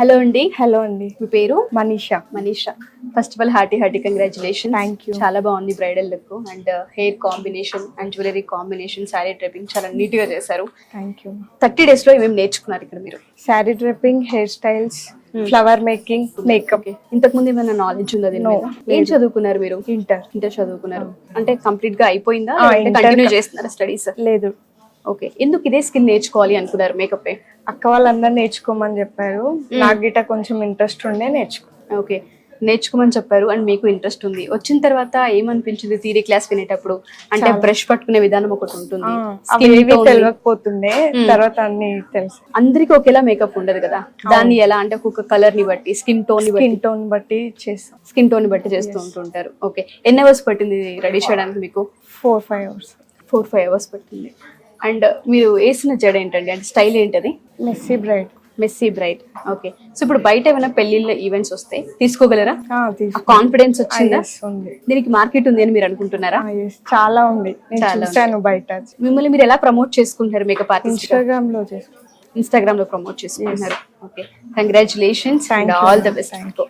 Hello అండి. Hello అండి, మీ పేరు? Manisha. Manisha. First of all hearty congratulation. Thank you. చాలా బాగుంది bridal look and hair combination and jewellery combination, sari draping చాలా నీట్ గా చేశారు. Thank you. 30 days లో ఏమేమి నేర్చుకున్నారు ఇక్కడ మీరు? Sari డ్రెప్పింగ్, hair styles, flower making, makeup. ఇంతకు ముందు ఏమైనా నాలెడ్జ్ ఉందా దీని No, మీద? ఏం చదువుకున్నారు మీరు? ఇంటర్. ఇంటర్ చదువుకున్నారు అంటే కంప్లీట్ గా అయిపోయిందా? ఇంటర్ కంటిన్యూ చేస్తున్నారా స్టడీస్? లేదు, ఓకే. ఎందుకు ఇదే స్కిల్ నేర్చుకోవాలి అనుకున్నారు మేకప్? అక్క వాళ్ళందరూ నేర్చుకోమని చెప్పారు. నాకు గిట్ట కొంచెం ఇంట్రెస్ట్ ఉండే నేర్చుకో. ఓకే, నేర్చుకోమని చెప్పారు అండ్ మీకు ఇంట్రెస్ట్ ఉంది. వచ్చిన తర్వాత ఏమనిపించింది థియరీ క్లాస్ వినేటప్పుడు? అంటే బ్రష్ పట్టుకునే విధానం ఒకటి ఉంటుంది, అవేవి తెలియకపోతుండే, తర్వాత అన్ని తెలుసు. అందరికి ఒకేలా మేకప్ ఉండదు కదా, దాన్ని ఎలా అంటే ఒక్కొక్క కలర్ ని బట్టి, స్కిన్ టోన్ బట్టి చేస్తాం. స్కిన్ టోన్ ని బట్టి చేస్తూ ఉంటుంటారు. ఓకే, ఎన్ని అవర్స్ పట్టింది రెడీ చేయడానికి మీకు? 4-5 hours. 4-5 hours పట్టింది. అండ్ మీరు వేసిన జడ ఏంటండి, అంటే స్టైల్ ఏంటది? Messy bride. Messy bright. Okay, so ఇప్పుడు బయట ఏమైనా పెళ్లిళ్ళ ఈవెంట్స్ వస్తే తీసుకోగలరా? కాన్ఫిడెన్స్ వచ్చిందా? ఉంది. దీనికి మార్కెట్ ఉంది అని మీరు అనుకుంటున్నారా? చాలా ఉంది, చూసాను బయట. మిమ్మల్ని మీరు ఎలా ప్రమోట్ చేసుకుంటారు మేకప్ ఆర్టిస్ట్? ఇన్స్టాగ్రామ్ లో ప్రమోట్ చేసుకుంటున్నారు. Okay, congratulations and all the best.